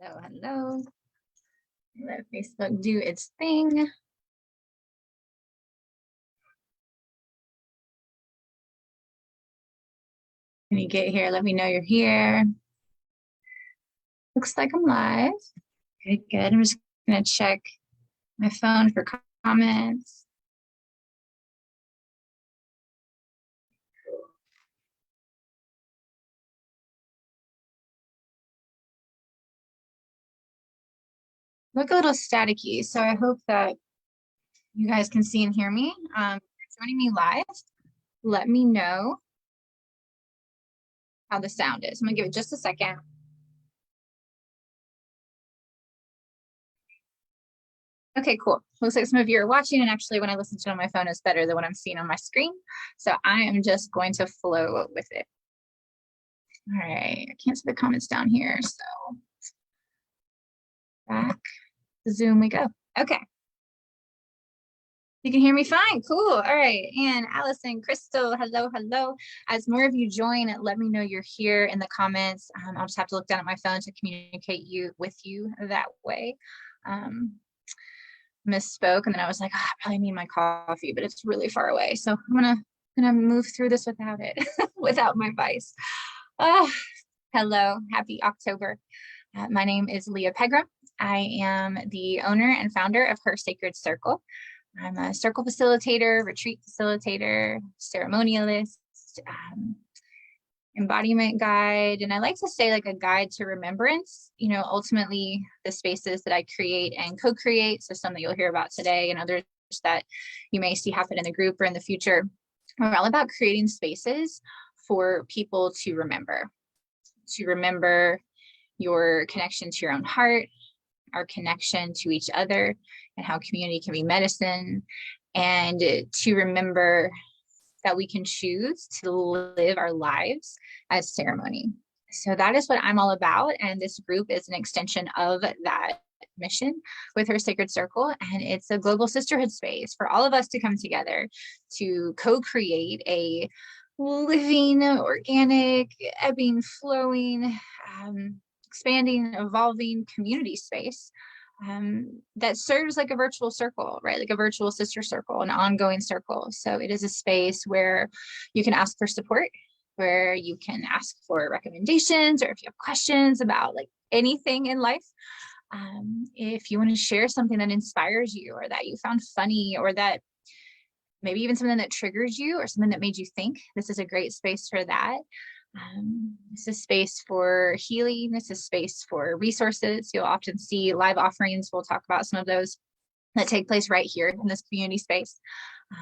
Hello, hello. Let Facebook do its thing. When you get here, let me know you're here. Looks like I'm live. Good, good. I'm just gonna check my phone for comments. Look a little staticky, so I hope that you guys can see and hear me. If you're joining me live, let me know how the sound is. I'm gonna give it just a second. Okay, cool. Looks like some of you are watching, and actually when I listen to it on my phone, it's better than what I'm seeing on my screen. So I am just going to flow with it. All right, I can't see the comments down here, so back to Zoom we go. Okay. You can hear me fine. Cool. All right. And Allison, Crystal, hello, hello. As more of you join, let me know you're here in the comments. I'll just have to look down at my phone to communicate with you that way. Misspoke, and then I was like, oh, I probably need my coffee, but it's really far away. So I'm gonna move through this without it, without my vice. Hello, happy October. My name is Leah Pegram. I am the owner and founder of Her Sacred Circle. I'm a circle facilitator, retreat facilitator, ceremonialist, embodiment guide, and I like to say like a guide to remembrance. You know, ultimately the spaces that I create and co-create, so some that you'll hear about today and others that you may see happen in the group or in the future, are all about creating spaces for people to remember your connection to your own heart, our connection to each other, and how community can be medicine, and to remember that we can choose to live our lives as ceremony. So that is what I'm all about. And this group is an extension of that mission with Her Sacred Circle. And it's a global sisterhood space for all of us to come together to co-create a living, organic, ebbing, flowing, expanding, evolving community space that serves like a virtual circle, right? Like a virtual sister circle, an ongoing circle. So it is a space where you can ask for support, where you can ask for recommendations, or if you have questions about like anything in life. If you want to share something that inspires you, or that you found funny, or that maybe even something that triggers you, or something that made you think, this is a great space for that. This is space for healing. This is space for resources. You'll often see live offerings. We'll talk about some of those that take place right here in this community space.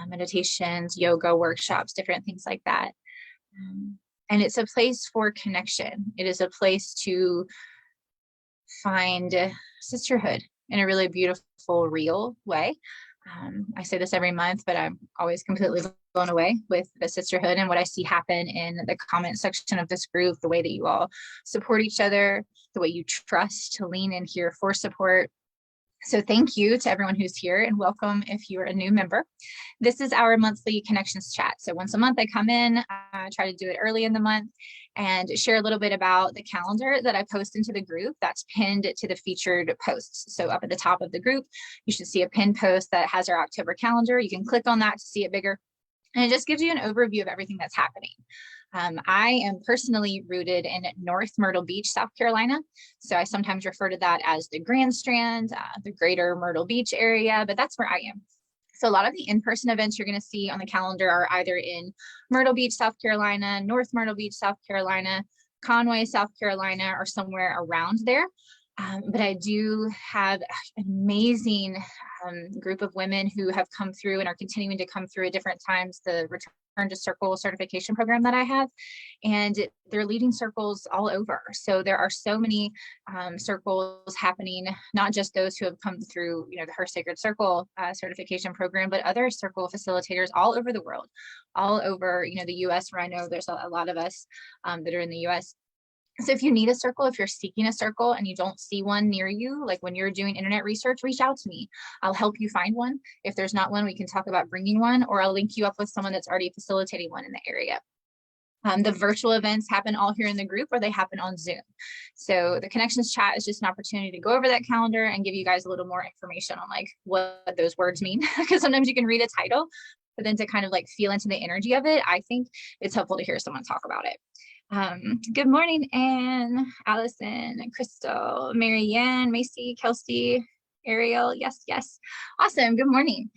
Meditations, yoga, workshops, different things like that. And it's a place for connection. It is a place to find sisterhood in a really beautiful, real way. I say this every month, but I'm always completely blown away with the sisterhood and what I see happen in the comment section of this group, the way that you all support each other, the way you trust to lean in here for support. So thank you to everyone who's here, and welcome if you're a new member. This is our monthly connections chat. So once a month I come in, I try to do it early in the month and share a little bit about the calendar that I post into the group that's pinned to the featured posts. So up at the top of the group, you should see a pinned post that has our October calendar. You can click on that to see it bigger. And it just gives you an overview of everything that's happening. I am personally rooted in North Myrtle Beach, South Carolina. So I sometimes refer to that as the Grand Strand, the greater Myrtle Beach area, but that's where I am. So a lot of the in-person events you're going to see on the calendar are either in Myrtle Beach, South Carolina, North Myrtle Beach, South Carolina, Conway, South Carolina, or somewhere around there. But I do have an amazing group of women who have come through and are continuing to come through at different times, the Return to Circle certification program that I have, and they're leading circles all over. So there are so many circles happening, not just those who have come through, you know, the Her Sacred Circle certification program, but other circle facilitators all over the world, all over, you know, the US, where I know there's a lot of us that are in the US. So if you need a circle, if you're seeking a circle and you don't see one near you, like when you're doing internet research, reach out to me. I'll help you find one. If there's not one, we can talk about bringing one, or I'll link you up with someone that's already facilitating one in the area. The virtual events happen all here in the group, or they happen on Zoom. So the connections chat is just an opportunity to go over that calendar and give you guys a little more information on like what those words mean, because sometimes you can read a title, but then to kind of like feel into the energy of it, I think it's helpful to hear someone talk about it. Good morning, Anne, Allison, Crystal, Marianne, Macy, Kelsey, Ariel. Yes, yes. Awesome. Good morning.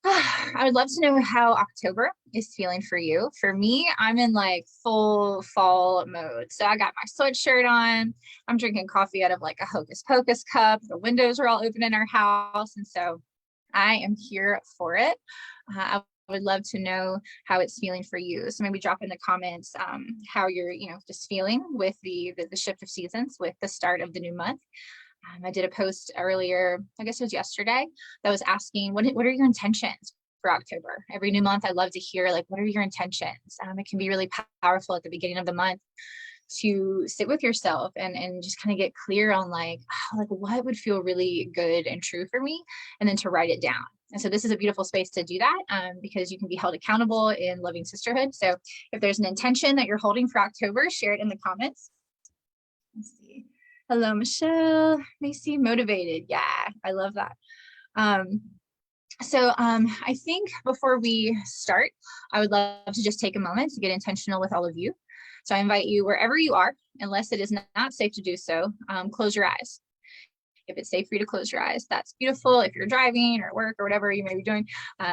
I would love to know how October is feeling for you. For me, I'm in like full fall mode. So I got my sweatshirt on. I'm drinking coffee out of like a Hocus Pocus cup. The windows are all open in our house. And so I am here for it. I would love to know how it's feeling for you. So maybe drop in the comments how you're, just feeling with the shift of seasons with the start of the new month. I did a post earlier, I guess it was yesterday, that was asking, what are your intentions for October? Every new month, I love to hear, like, what are your intentions? It can be really powerful at the beginning of the month to sit with yourself and just kind of get clear on like what would feel really good and true for me, and then to write it down. And so this is a beautiful space to do that because you can be held accountable in loving sisterhood. So if there's an intention that you're holding for October, share it in the comments. Let's see. Hello, Michelle, Macy, motivated. Yeah, I love that. So I think before we start, I would love to just take a moment to get intentional with all of you. So I invite you wherever you are, unless it is not safe to do so, close your eyes. If it's safe for you to close your eyes, that's beautiful. If you're driving or at work or whatever you may be doing,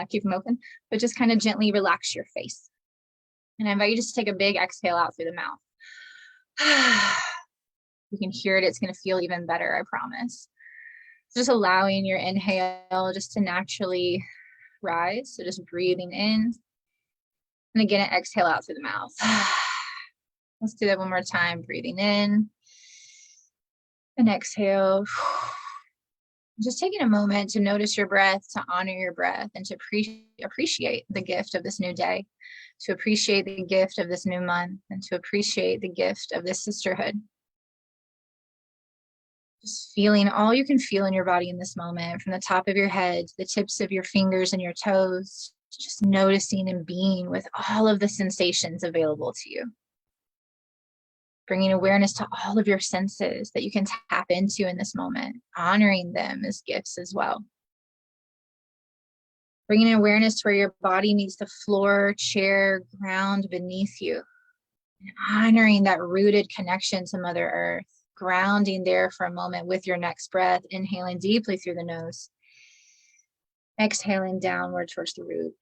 keep them open, but just kind of gently relax your face. And I invite you just to take a big exhale out through the mouth. You can hear it. It's going to feel even better, I promise. Just allowing your inhale just to naturally rise. So just breathing in. And again, exhale out through the mouth. Let's do that one more time. Breathing in. And exhale. Just taking a moment to notice your breath, to honor your breath, and to appreciate the gift of this new day, to appreciate the gift of this new month, and to appreciate the gift of this sisterhood. Just feeling all you can feel in your body in this moment, from the top of your head to the tips of your fingers and your toes, just noticing and being with all of the sensations available to you. Bringing awareness to all of your senses that you can tap into in this moment, honoring them as gifts as well. Bringing awareness to where your body meets the floor, chair, ground beneath you, and honoring that rooted connection to Mother Earth. Grounding there for a moment with your next breath, inhaling deeply through the nose, exhaling downward towards the root.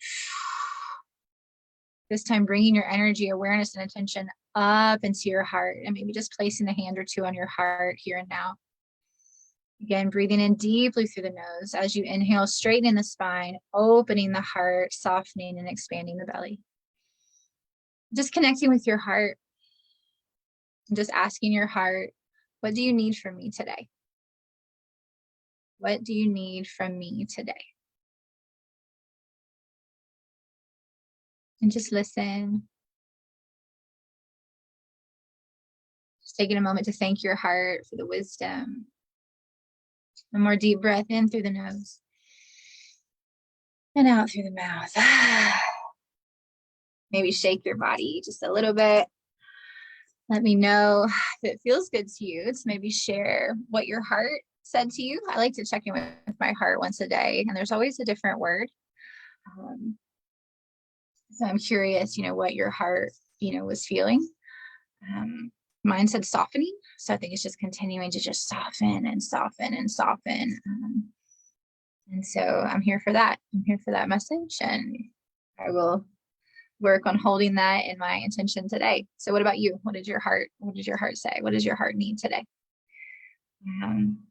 This time, bringing your energy, awareness, and attention up into your heart, and maybe just placing a hand or two on your heart here and now. Again, breathing in deeply through the nose. As you inhale, straightening the spine, opening the heart, softening and expanding the belly. Just connecting with your heart. Just asking your heart, what do you need from me today? What do you need from me today? And just listen. Just taking a moment to thank your heart for the wisdom. One more deep breath in through the nose. And out through the mouth. Maybe shake your body just a little bit. Let me know if it feels good to you. To maybe share what your heart said to you. I like to check in with my heart once a day, and there's always a different word. So I'm curious, what your heart, was feeling. Mine said softening. So I think it's just continuing to just soften and soften and soften. And so I'm here for that. I'm here for that message, and I will work on holding that in my intention today. So what about you? What did your heart say? What does your heart need today?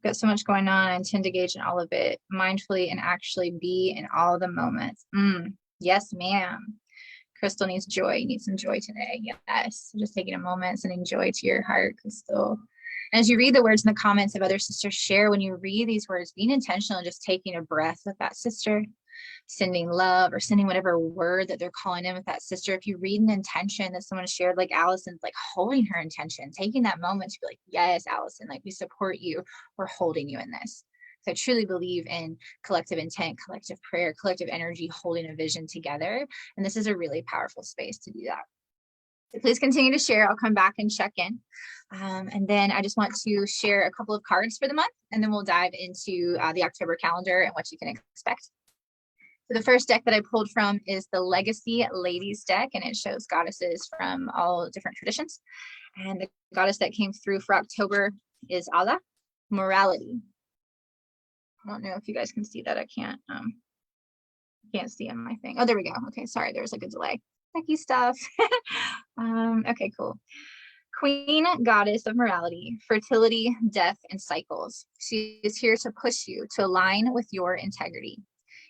Got so much going on. I intend to engage in all of it mindfully and actually be in all the moments. Yes, ma'am. Crystal needs joy. Needs some joy today. Yes. So just taking a moment, sending joy to your heart, Crystal. And as you read the words in the comments of other sisters, share when you read these words, being intentional and just taking a breath with that sister, sending love or sending whatever word that they're calling in with that sister. If you read an intention that someone shared, like Allison's, like holding her intention, taking that moment to be like, yes, Allison, like we support you. We're holding you in this. So I truly believe in collective intent, collective prayer, collective energy, holding a vision together. And this is a really powerful space to do that. So please continue to share. I'll come back and check in. And then I just want to share a couple of cards for the month, and then we'll dive into the October calendar and what you can expect. So the first deck that I pulled from is the Legacy Ladies deck, and it shows goddesses from all different traditions. And the goddess that came through for October is Allah, morality. I don't know if you guys can see that. I can't see on my thing. Oh, there we go. Okay, sorry, there's like a delay. Techie stuff. Okay, cool. Queen, goddess of morality, fertility, death, and cycles. She is here to push you to align with your integrity.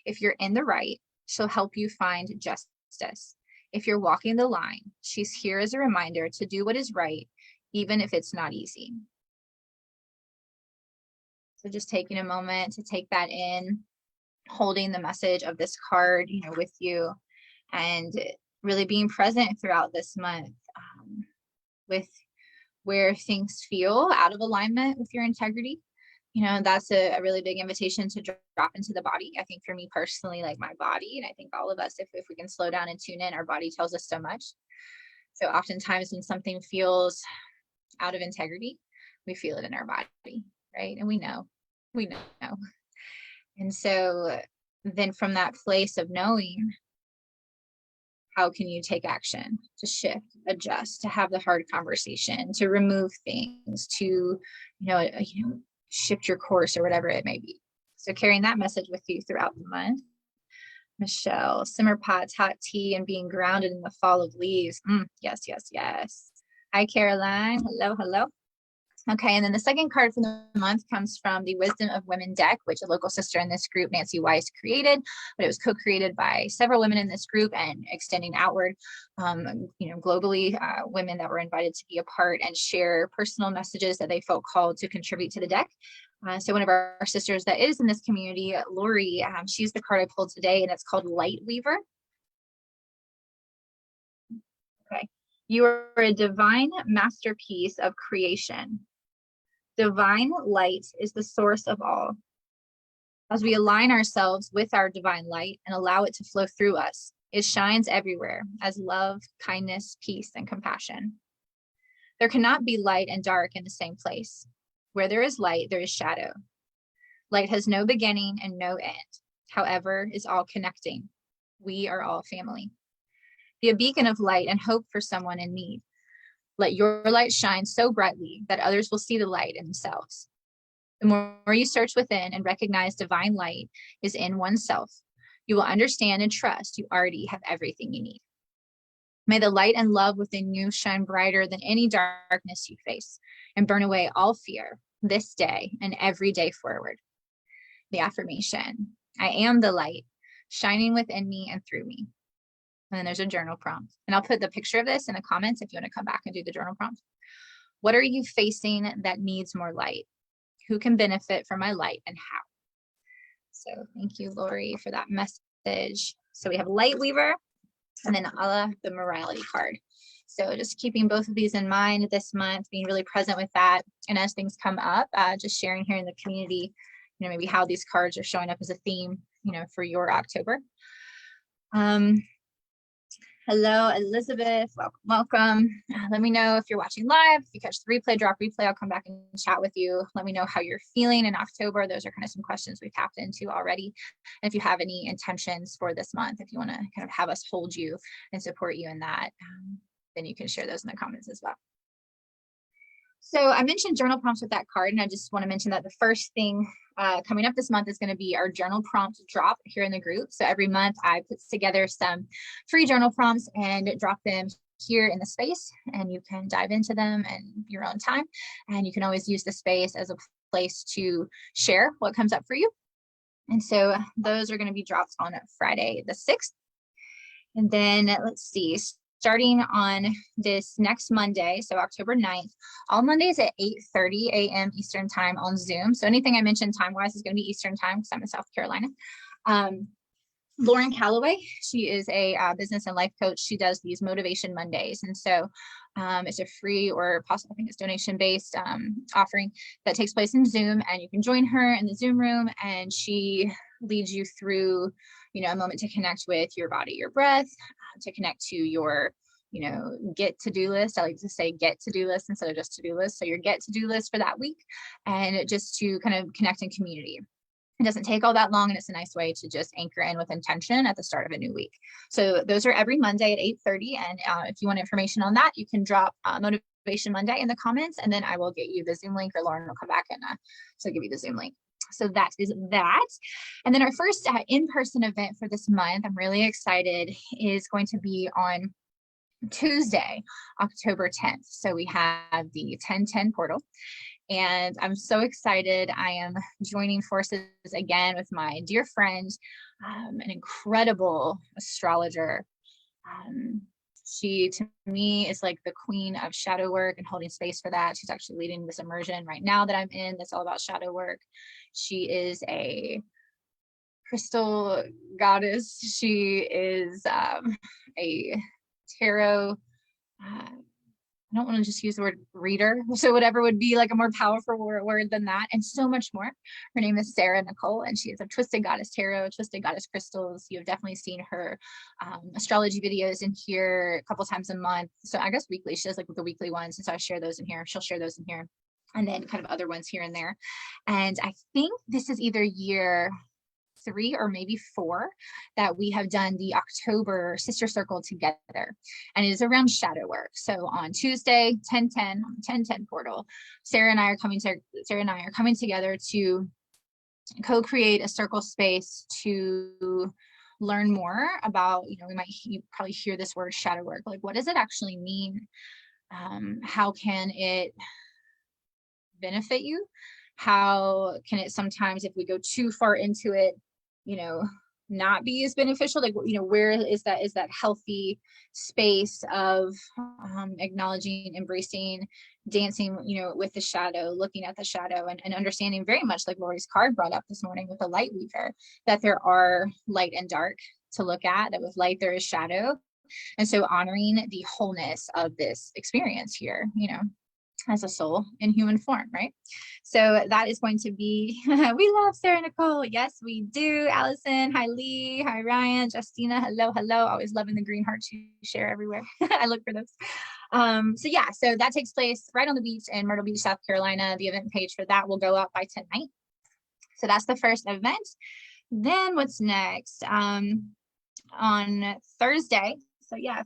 If you're in the right, she'll help you find justice. If you're walking the line, she's here as a reminder to do what is right, even if it's not easy. So just taking a moment to take that in, holding the message of this card, with you, and really being present throughout this month with where things feel out of alignment with your integrity. That's a really big invitation to drop into the body. I think for me personally, like my body, and I think all of us, if we can slow down and tune in, our body tells us so much. So oftentimes when something feels out of integrity, we feel it in our body, right? And we know. And so then from that place of knowing, how can you take action to shift, adjust, to have the hard conversation, to remove things, to, shift your course or whatever it may be. So carrying that message with you throughout the month. Michelle, simmer pots, hot tea, and being grounded in the fall of leaves. Yes. Hi, Caroline. Hello. Okay, and then the second card for the month comes from the Wisdom of Women deck, which a local sister in this group, Nancy Weiss, created, but it was co-created by several women in this group and extending outward, globally, women that were invited to be a part and share personal messages that they felt called to contribute to the deck. So one of our sisters that is in this community, Lori, she's the card I pulled today, and it's called Light Weaver. Okay, you are a divine masterpiece of creation. Divine light is the source of all. As we align ourselves with our divine light and allow it to flow through us, it shines everywhere as love, kindness, peace, and compassion. There cannot be light and dark in the same place. Where there is light, there is shadow. Light has no beginning and no end, however, is all connecting. We are all family. Be a beacon of light and hope for someone in need. Let your light shine so brightly that others will see the light in themselves. The more you search within and recognize divine light is in oneself, you will understand and trust you already have everything you need. May the light and love within you shine brighter than any darkness you face and burn away all fear this day and every day forward. The affirmation, I am the light shining within me and through me. And then there's a journal prompt. And I'll put the picture of this in the comments if you want to come back and do the journal prompt. What are you facing that needs more light? Who can benefit from my light and how? So thank you, Lori, for that message. So we have Light Weaver and then Allah, the morality card. So just keeping both of these in mind this month, being really present with that. And as things come up, just sharing here in the community, maybe how these cards are showing up as a theme, for your October. Hello, Elizabeth. Welcome. Let me know if you're watching live. If you catch the replay, drop replay. I'll come back and chat with you. Let me know how you're feeling in October. Those are kind of some questions we've tapped into already. And if you have any intentions for this month, if you want to kind of have us hold you and support you in that, then you can share those in the comments as well. So I mentioned journal prompts with that card, and I just want to mention that the first thing coming up this month is going to be our journal prompt drop here in the group. So every month I put together some free journal prompts and drop them here in the space, and you can dive into them in your own time. And you can always use the space as a place to share what comes up for you. And so those are going to be dropped on Friday the 6th. And then let's see, starting on this next Monday, so October 9th, all Mondays at 8:30 a.m. Eastern time on Zoom. So anything I mentioned time-wise is going to be Eastern time because I'm in South Carolina. Lauren Calloway, she is a business and life coach. She does these Motivation Mondays. And so it's a free or possible, I think it's donation-based offering that takes place in Zoom. And you can join her in the Zoom room, and she leads you through, a moment to connect with your body, your breath, to connect to your, get to-do list. I like to say get to-do list instead of just to-do list. So your get to-do list for that week, and just to kind of connect in community. It doesn't take all that long, and it's a nice way to just anchor in with intention at the start of a new week. So those are every Monday at 8:30. And if you want information on that, you can drop Motivation Monday in the comments, and then I will get you the Zoom link, or Lauren will come back and so give you the Zoom link. So that is that. And then our first in-person event for this month, I'm really excited, is going to be on Tuesday, October 10th. So we have the 1010 portal. And I'm so excited. I am joining forces again with my dear friend, an incredible astrologer. She, to me, is like the queen of shadow work and holding space for that. She's actually leading this immersion right now that I'm in that's all about shadow work. She is a crystal goddess. She is a tarot, I don't want to just use the word reader, so whatever would be like a more powerful word than that, and so much more. Her name is Sarah Nicole, and she is a Twisted Goddess Tarot, Twisted Goddess Crystals. You've definitely seen her astrology videos in here a couple times a month. So I guess weekly. She does like the weekly ones, and so I share those in here. She'll share those in here, and then kind of other ones here and there. And I think this is either year 3 or maybe 4 that we have done the October Sister Circle together, and it is around shadow work. So on Tuesday, 10:10 on the 10:10 portal, Sarah and I are coming together to co-create a circle space to learn more about, you probably hear this word shadow work. Like, what does it actually mean? How can it benefit you? How can it sometimes, if we go too far into it, not be as beneficial? Like, where is that healthy space of acknowledging, embracing, dancing, with the shadow, looking at the shadow, and understanding, very much like Lori's card brought up this morning with the light weaver, that there are light and dark to look at, that with light there is shadow. And so honoring the wholeness of this experience here, as a soul in human form, right? So that is going to be, we love Sarah Nicole. Yes, we do. Allison, hi Lee, hi Ryan, Justina, hello. Always loving the green hearts you share everywhere. I look for those. So that takes place right on the beach in Myrtle Beach, South Carolina. The event page for that will go up by tonight. So that's the first event. Then what's next? On Thursday,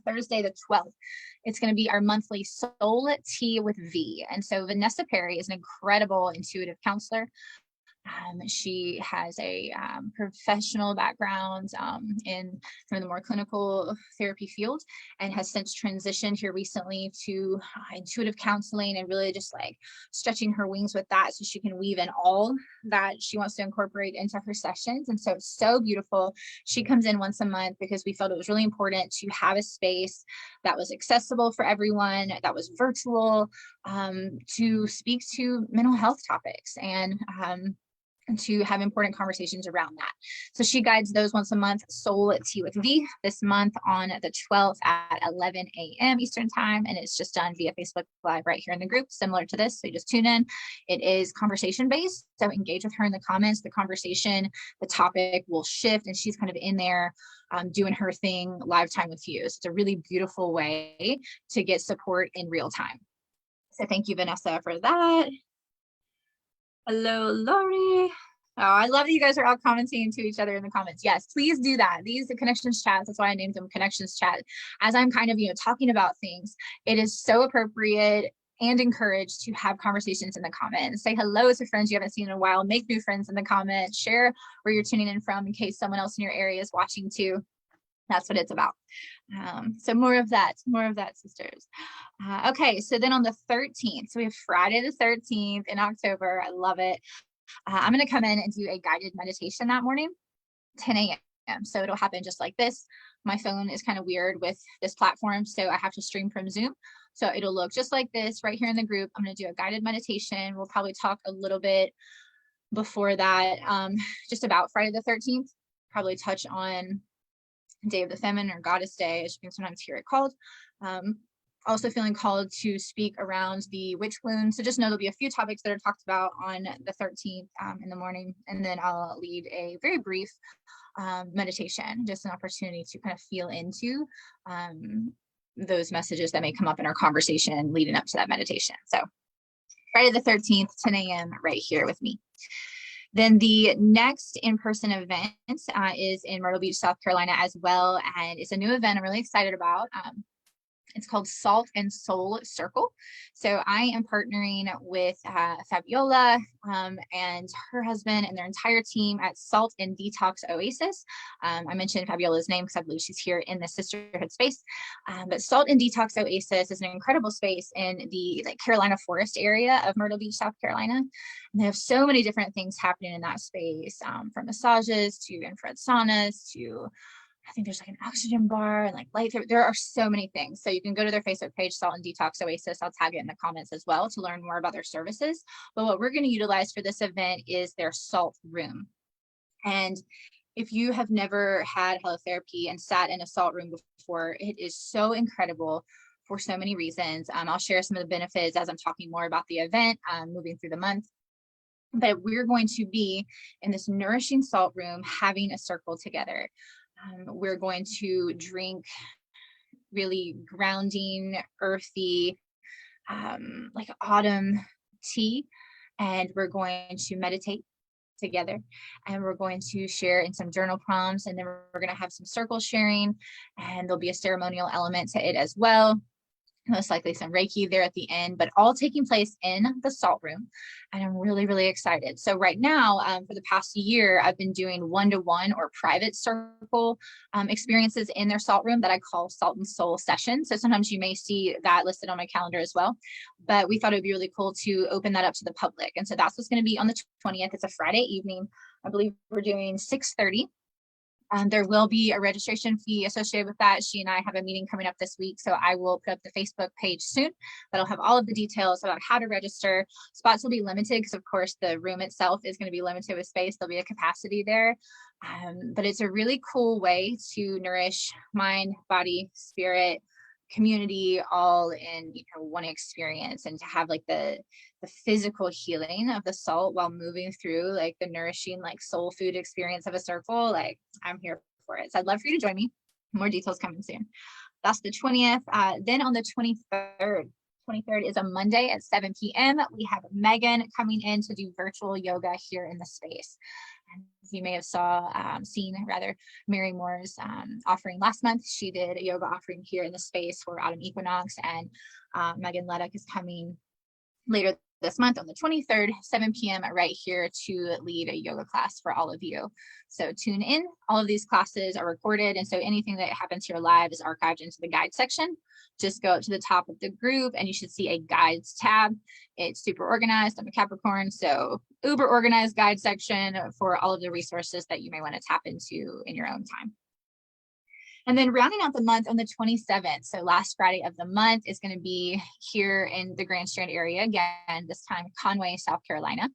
Thursday the 12th, it's going to be our monthly Soul Tea with V. And so Vanessa Perry is an incredible intuitive counselor. She has a professional background in kind of the more clinical therapy field, and has since transitioned here recently to intuitive counseling, and really just like stretching her wings with that so she can weave in all that she wants to incorporate into her sessions. And so it's so beautiful. She comes in once a month because we felt it was really important to have a space that was accessible for everyone, that was virtual, to speak to mental health topics, and to have important conversations around that. So she guides those once a month. Soul Tea with V this month on the 12th at 11 a.m. Eastern time. And it's just done via Facebook Live right here in the group, similar to this. So you just tune in. It is conversation based. So engage with her in the comments. The conversation, the topic will shift, and she's kind of in there doing her thing live time with you. So it's a really beautiful way to get support in real time. So thank you, Vanessa, for that. Hello, Lori. Oh, I love that you guys are all commenting to each other in the comments. Yes, please do that. These are connections chats. That's why I named them connections chat. As I'm kind of, talking about things, it is so appropriate and encouraged to have conversations in the comments. Say hello to friends you haven't seen in a while. Make new friends in the comments. Share where you're tuning in from in case someone else in your area is watching too. That's what it's about. So more of that, sisters. Okay, so then on the 13th, so we have Friday the 13th in October. I love it. I'm going to come in and do a guided meditation that morning, 10 a.m. So it'll happen just like this. My phone is kind of weird with this platform, so I have to stream from Zoom. So it'll look just like this right here in the group. I'm going to do a guided meditation. We'll probably talk a little bit before that, just about Friday the 13th, probably touch on Day of the Feminine, or Goddess Day, as you can sometimes hear it called. Also feeling called to speak around the witch wound. So just know there'll be a few topics that are talked about on the 13th in the morning, and then I'll lead a very brief meditation, just an opportunity to kind of feel into those messages that may come up in our conversation leading up to that meditation. So Friday the 13th, 10 a.m. right here with me. Then the next in-person event is in Myrtle Beach, South Carolina as well. And it's a new event I'm really excited about. It's called Salt and Soul Circle. So I am partnering with Fabiola and her husband and their entire team at Salt and Detox Oasis. I mentioned Fabiola's name because I believe she's here in the sisterhood space. But Salt and Detox Oasis is an incredible space in the Carolina Forest area of Myrtle Beach, South Carolina. And they have so many different things happening in that space, from massages to infrared saunas to I think there's an oxygen bar and light. There are so many things. So you can go to their Facebook page, Salt and Detox Oasis. I'll tag it in the comments as well to learn more about their services. But what we're going to utilize for this event is their salt room. And if you have never had halotherapy and sat in a salt room before, it is so incredible for so many reasons. I'll share some of the benefits as I'm talking more about the event moving through the month. But we're going to be in this nourishing salt room having a circle together. We're going to drink really grounding, earthy, autumn tea, and we're going to meditate together, and we're going to share in some journal prompts, and then we're going to have some circle sharing, and there'll be a ceremonial element to it as well. Most likely some Reiki there at the end, but all taking place in the salt room. And I'm really, really excited. So right now, for the past year, I've been doing one-to-one or private circle experiences in their salt room that I call Salt and Soul sessions. So sometimes you may see that listed on my calendar as well, but we thought it'd be really cool to open that up to the public. And so that's what's going to be on the 20th. It's a Friday evening. I believe we're doing 6:30. There will be a registration fee associated with that. She and I have a meeting coming up this week, so I will put up the Facebook page soon. That'll have all of the details about how to register. Spots will be limited because, of course, the room itself is going to be limited with space. There'll be a capacity there, but it's a really cool way to nourish mind, body, spirit, community, all in one experience, and to have the physical healing of the salt while moving through the nourishing soul food experience of a circle. I'm here for it. So I'd love for you to join me. More details coming soon. That's the 20th. Then on the 23rd is a Monday at 7 p.m. We have Megan coming in to do virtual yoga here in the space. As you may have seen Mary Moore's offering last month. She did a yoga offering here in the space for autumn equinox, and Megan Leddock is coming later this month on the 23rd, 7 p.m. right here to lead a yoga class for all of you. So tune in. All of these classes are recorded, and so anything that happens here live is archived into the guide section. Just go up to the top of the group and you should see a guides tab. It's super organized. I'm a Capricorn, so uber organized guide section for all of the resources that you may want to tap into in your own time. And then rounding out the month on the 27th, so last Friday of the month, is going to be here in the Grand Strand area again, this time Conway, South Carolina.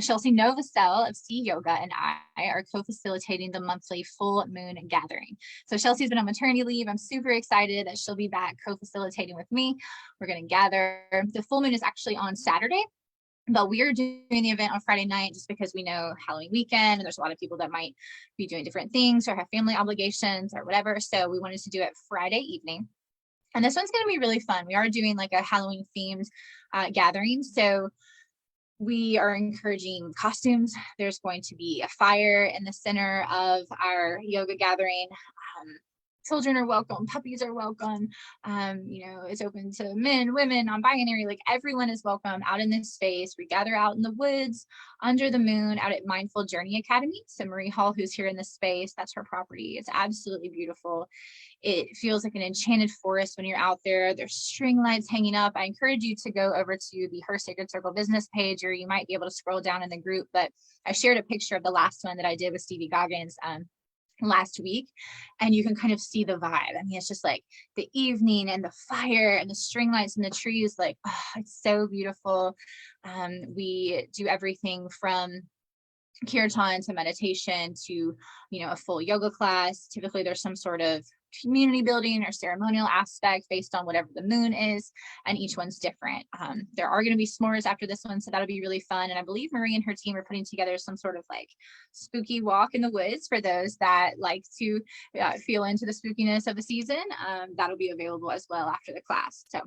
Chelsea Novacell of C Yoga and I are co-facilitating the monthly full moon gathering. So Chelsea's been on maternity leave. I'm super excited that she'll be back co-facilitating with me. We're going to gather. The full moon is actually on Saturday, but we are doing the event on Friday night just because we know Halloween weekend and there's a lot of people that might be doing different things or have family obligations or whatever. So we wanted to do it Friday evening. And this one's going to be really fun. We are doing a Halloween themed gathering. So we are encouraging costumes. There's going to be a fire in the center of our yoga gathering. Children are welcome, puppies are welcome. It's open to men, women, non-binary, everyone is welcome out in this space. We gather out in the woods under the moon out at Mindful Journey Academy. So Marie Hall, who's here in this space, that's her property. It's absolutely beautiful. It feels like an enchanted forest when you're out there. There's string lights hanging up. I encourage you to go over to the Her Sacred Circle business page, or you might be able to scroll down in the group, but I shared a picture of the last one that I did with Stevie Goggins last week, and you can kind of see the vibe. I mean, it's just the evening and the fire and the string lights and the trees, it's so beautiful. We do everything from kirtan to meditation to a full yoga class. Typically there's some sort of community building or ceremonial aspect based on whatever the moon is, and each one's different. There are going to be s'mores after this one, so that'll be really fun. And I believe Marie and her team are putting together some sort of like spooky walk in the woods for those that like to feel into the spookiness of the season. That'll be available as well after the class. So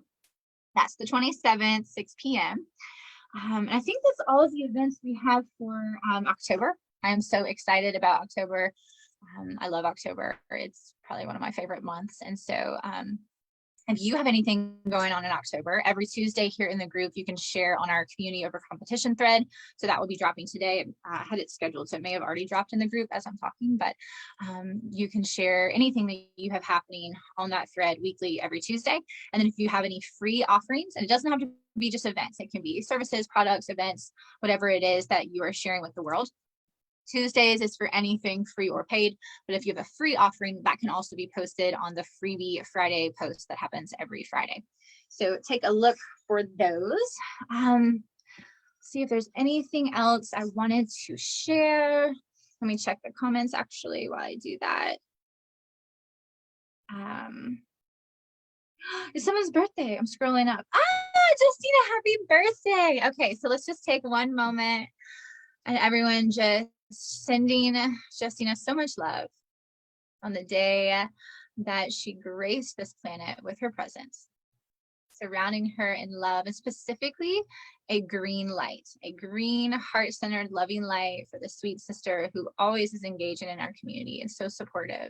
that's the 27th, 6 p.m. And I think that's all of the events we have for October. I am so excited about October. I love October. It's probably one of my favorite months. And so if you have anything going on in October, every Tuesday here in the group, you can share on our community over competition thread. So that will be dropping today. I had it scheduled, so it may have already dropped in the group as I'm talking, but you can share anything that you have happening on that thread weekly every Tuesday. And then if you have any free offerings, and it doesn't have to be just events, it can be services, products, events, whatever it is that you are sharing with the world. Tuesdays is for anything free or paid, but if you have a free offering, that can also be posted on the Freebie Friday post that happens every Friday. So take a look for those. See if there's anything else I wanted to share. Let me check the comments actually while I do that. It's someone's birthday. I'm scrolling up. Justina, happy birthday. Okay, so let's just take one moment and everyone just sending Justina so much love on the day that she graced this planet with her presence, surrounding her in love, and specifically a green light, a green heart-centered loving light for the sweet sister who always is engaging in our community and so supportive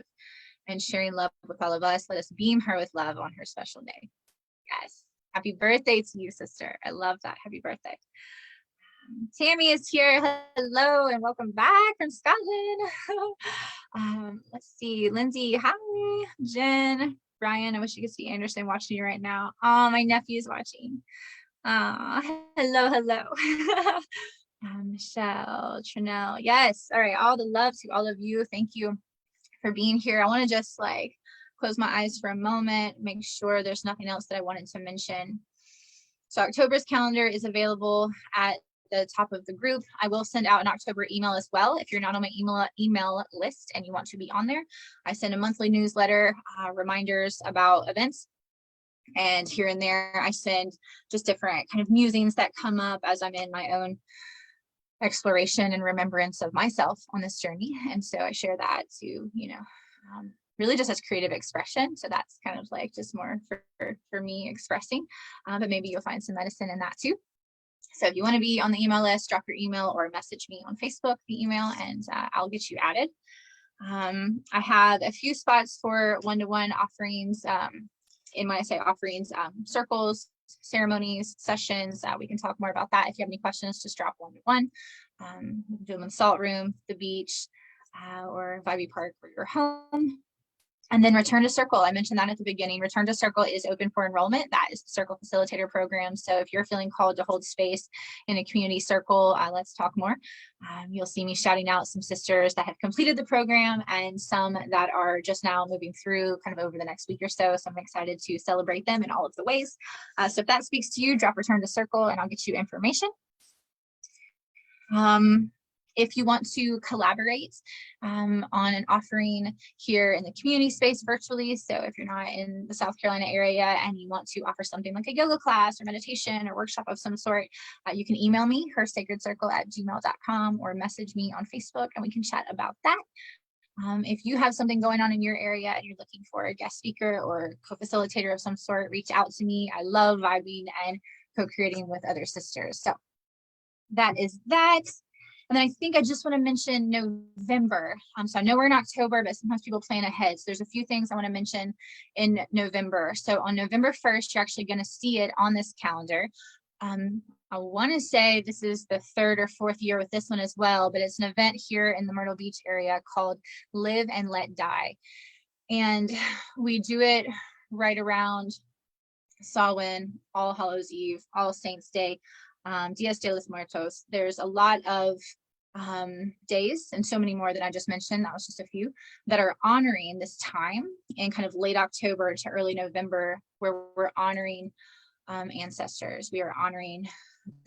and sharing love with all of us. Let us beam her with love on her special day. Yes, happy birthday to you, sister. I love that. Happy birthday. Tammy is here. Hello and welcome back from Scotland. Let's see. Lindsay, hi. Jen, Brian, I wish you could see Anderson watching you right now. Oh, my nephew's watching. Hello. Michelle, Trinell. Yes. All right. All the love to all of you. Thank you for being here. I want to just like close my eyes for a moment, make sure there's nothing else that I wanted to mention. So October's calendar is available at the top of the group. I will send out an October email as well. If you're not on my email list and you want to be on there, I send a monthly newsletter, reminders about events. And here and there, I send just different kind of musings that come up as I'm in my own exploration and remembrance of myself on this journey. And so I share that to, you know, really just as creative expression. So that's kind of like just more for me expressing, but maybe you'll find some medicine in that too. So if you want to be on the email list, drop your email or message me on Facebook, the email, and I'll get you added. I have a few spots for one-to-one offerings. And when I say offerings, circles, ceremonies, sessions, we can talk more about that. If you have any questions, just drop one-to-one. Do them in the salt room, the beach, or 𝐕𝐈𝐃𝐄𝐎 Park or your home. And then Return to Circle, I mentioned that at the beginning. Return to Circle is open for enrollment. That is the Circle Facilitator program. So if you're feeling called to hold space in a community circle, let's talk more. You'll see me shouting out some sisters that have completed the program and some that are just now moving through kind of over the next week or so. So I'm excited to celebrate them in all of the ways. So if that speaks to you, drop Return to Circle and I'll get you information. If you want to collaborate on an offering here in the community space virtually, so if you're not in the South Carolina area and you want to offer something like a yoga class or meditation or workshop of some sort, you can email me, hersacredcircle@gmail.com, or message me on Facebook and we can chat about that. If you have something going on in your area and you're looking for a guest speaker or co-facilitator of some sort, reach out to me. I love vibing and co-creating with other sisters. So that is that. And then I think I just want to mention November. So I know we're in October, but sometimes people plan ahead. So there's a few things I want to mention in November. So on November 1st, you're actually going to see it on this calendar. I want to say this is the 3rd or 4th year with this one as well, but it's an event here in the Myrtle Beach area called Live and Let Die. And we do it right around Samhain, All Hallows Eve, All Saints Day, Días de los Muertos. There's a lot of days and so many more that I just mentioned, that was just a few, that are honoring this time in kind of late October to early November, where we're honoring ancestors. We are honoring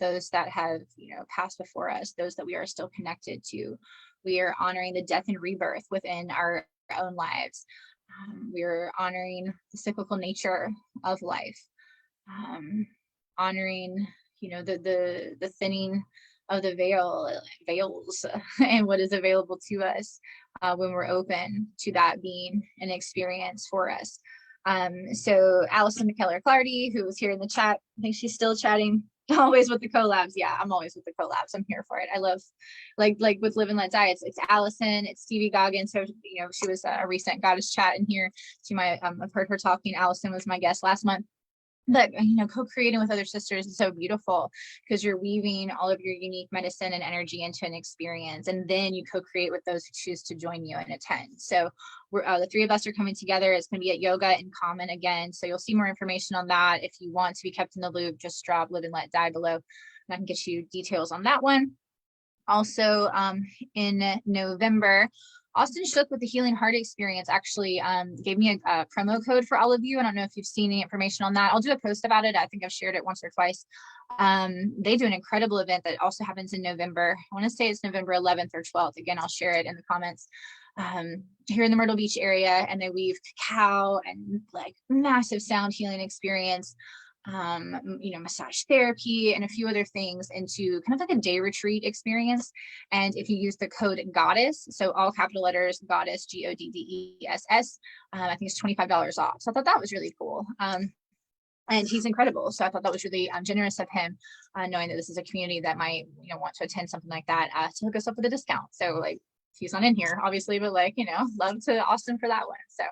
those that have, you know, passed before us, those that we are still connected to. We are honoring the death and rebirth within our own lives. We're honoring the cyclical nature of life, honoring, you know, the thinning of the veils and what is available to us when we're open to that being an experience for us. So Allison McKellar-Clardy, who was here in the chat, I think she's still chatting, always with the collabs. Yeah, I'm always with the collabs. I'm here for it. I love, like with Live and Let Die, it's Allison, it's Stevie Goggins. So, you know, she was a recent goddess chat in here. She might have heard her talking. Allison was my guest last month. But, you know, co-creating with other sisters is so beautiful because you're weaving all of your unique medicine and energy into an experience. And then you co-create with those who choose to join you and attend. So we're, the three of us are coming together. It's going to be at Yoga in Common again. So you'll see more information on that. If you want to be kept in the loop, just drop Live and Let Die below, and I can get you details on that one. Also, in November, Austin Shook with the Healing Heart Experience actually gave me a promo code for all of you. I don't know if you've seen any information on that. I'll do a post about it. I think I've shared it once or twice. They do an incredible event that also happens in November. I want to say it's November 11th or 12th. Again, I'll share it in the comments. Here in the Myrtle Beach area, and they weave cacao and like massive sound healing experience, you know, massage therapy and a few other things into kind of like a day retreat experience. And if you use the code GODDESS, so all capital letters, GODDESS, GODDESS, I think it's $25 off. So I thought that was really cool. And he's incredible. So I thought that was really generous of him, knowing that this is a community that might, you know, want to attend something like that, to hook us up with a discount. So like, he's not in here obviously, but like, you know, love to Austin for that one. So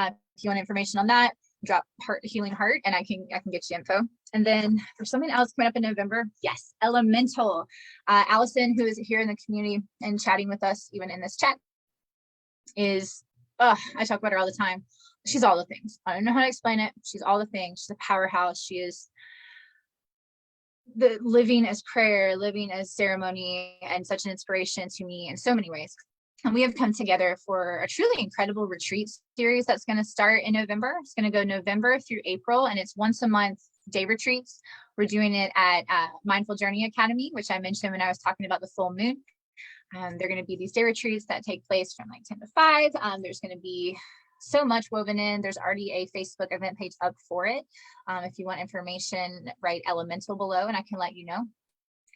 if you want information on that, drop Healing Heart and I can get you info. And then for something else coming up in November, yes, Elemental. Allison, who is here in the community and chatting with us even in this chat, is I talk about her all the time. She's all the things. I don't know how to explain it. She's all the things. She's a powerhouse. She is the living as prayer, living as ceremony, and such an inspiration to me in so many ways. And we have come together for a truly incredible retreat series that's going to start in November. It's going to go November through April, and it's once a month day retreats. We're doing it at Mindful Journey Academy, which I mentioned when I was talking about the full moon. They're going to be these day retreats that take place from like 10 to 5. There's going to be so much woven in. There's already a Facebook event page up for it. If you want information, write Elemental below and I can let you know.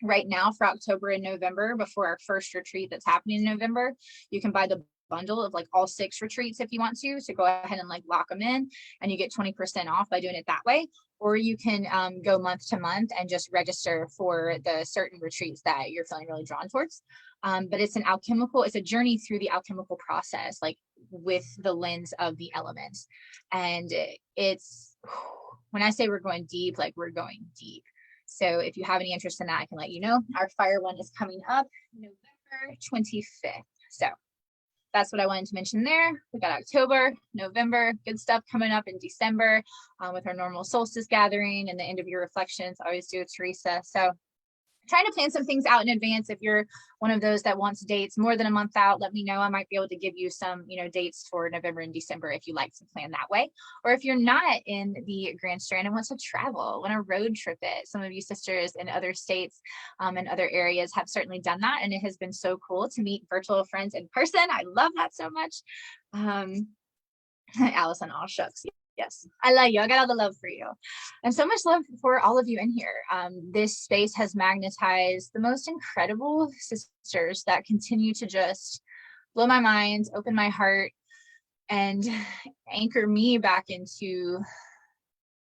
Right now for October and November, before our first retreat that's happening in November, you can buy the bundle of like all 6 retreats if you want to. So go ahead and like lock them in and you get 20% off by doing it that way. Or you can go month to month and just register for the certain retreats that you're feeling really drawn towards. But it's it's a journey through the alchemical process, like with the lens of the elements. And it's, when I say we're going deep, like we're going deep. So if you have any interest in that, I can let you know. Our fire one is coming up November 25th. So that's what I wanted to mention there. We got October, November, good stuff coming up in December with our normal solstice gathering and the end of year reflections. I always do with Teresa. So trying to plan some things out in advance. If you're one of those that wants dates more than a month out, let me know. I might be able to give you some, you know, dates for November and December if you like to plan that way. Or if you're not in the Grand Strand and want to travel, want to road trip it. Some of you sisters in other states and other areas have certainly done that. And it has been so cool to meet virtual friends in person. I love that so much. Allison, all shucks. Yes, I love you. I got all the love for you. And so much love for all of you in here. This space has magnetized the most incredible sisters that continue to just blow my mind, open my heart, and anchor me back into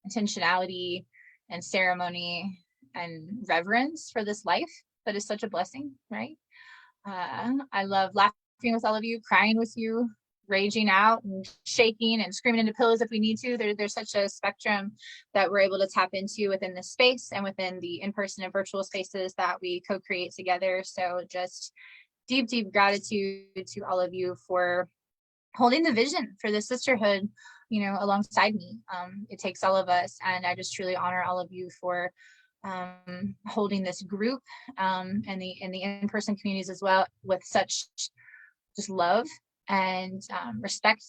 intentionality and ceremony and reverence for this life that is such a blessing, right? I love laughing with all of you, crying with you, raging out and shaking and screaming into pillows if we need to. There's such a spectrum that we're able to tap into within this space and within the in-person and virtual spaces that we co-create together. So just deep, deep gratitude to all of you for holding the vision for this sisterhood, you know, alongside me. It takes all of us, and I just truly honor all of you for holding this group and the in-person communities as well with such just love and respect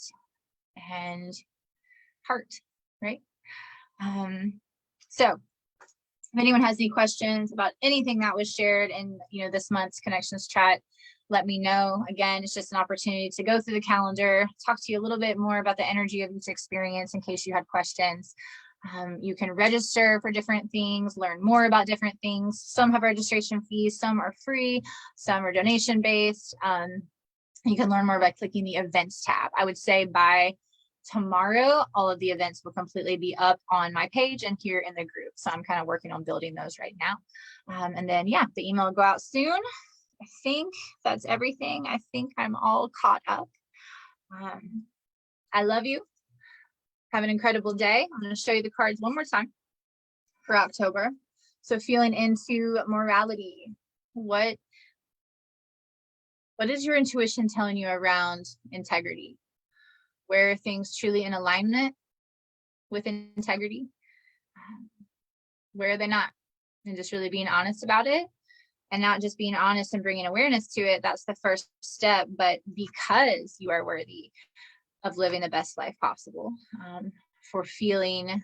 and heart, right? So if anyone has any questions about anything that was shared in, you know, this month's connections chat, let me know. Again, it's just an opportunity to go through the calendar, talk to you a little bit more about the energy of each experience in case you had questions. You can register for different things, learn more about different things. Some have registration fees, some are free, some are donation based. You can learn more by clicking the events tab. I would say by tomorrow, all of the events will completely be up on my page and here in the group. So I'm kind of working on building those right now. And then, yeah, the email will go out soon. I think that's everything. I think I'm all caught up. I love you. Have an incredible day. I'm going to show you the cards one more time for October. So feeling into morality. What is your intuition telling you around integrity? Where are things truly in alignment with integrity? Where are they not? And just really being honest about it, and not just being honest and bringing awareness to it. That's the first step, but because you are worthy of living the best life possible, for feeling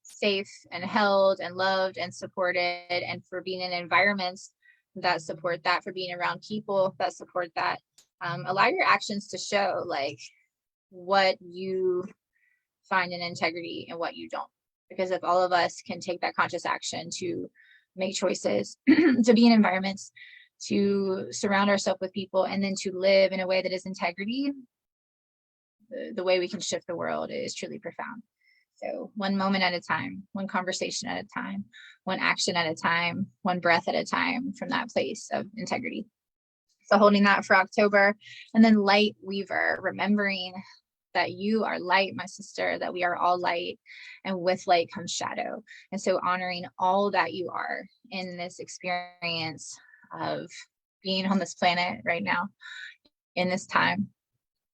safe and held and loved and supported, and for being in environments that support that, for being around people that support that. Allow your actions to show like what you find in integrity and what you don't. Because if all of us can take that conscious action to make choices, to be in environments, to surround ourselves with people, and then to live in a way that is integrity, the way we can shift the world is truly profound. So one moment at a time, one conversation at a time, one action at a time, one breath at a time from that place of integrity. So holding that for October. And then light weaver, remembering that you are light, my sister, that we are all light, and with light comes shadow. And so honoring all that you are in this experience of being on this planet right now, in this time,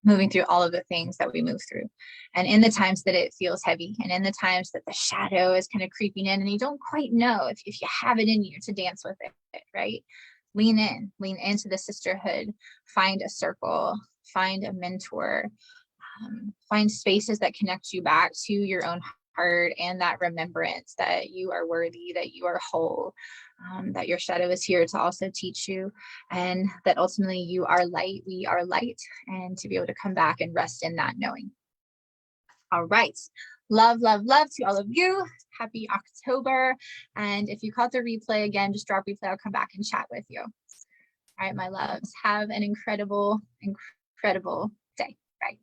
moving through all of the things that we move through. And in the times that it feels heavy, and in the times that the shadow is kind of creeping in and you don't quite know if you have it in you to dance with it, right? Lean into the sisterhood, find a circle, find a mentor, find spaces that connect you back to your own heart and that remembrance that you are worthy, that you are whole, that your shadow is here to also teach you, and that ultimately you are light, we are light, and to be able to come back and rest in that knowing. All right. Love, love, love to all of you. Happy October. And if you caught the replay, again, just drop replay. I'll come back and chat with you. All right, my loves. Have an incredible, incredible day. Bye.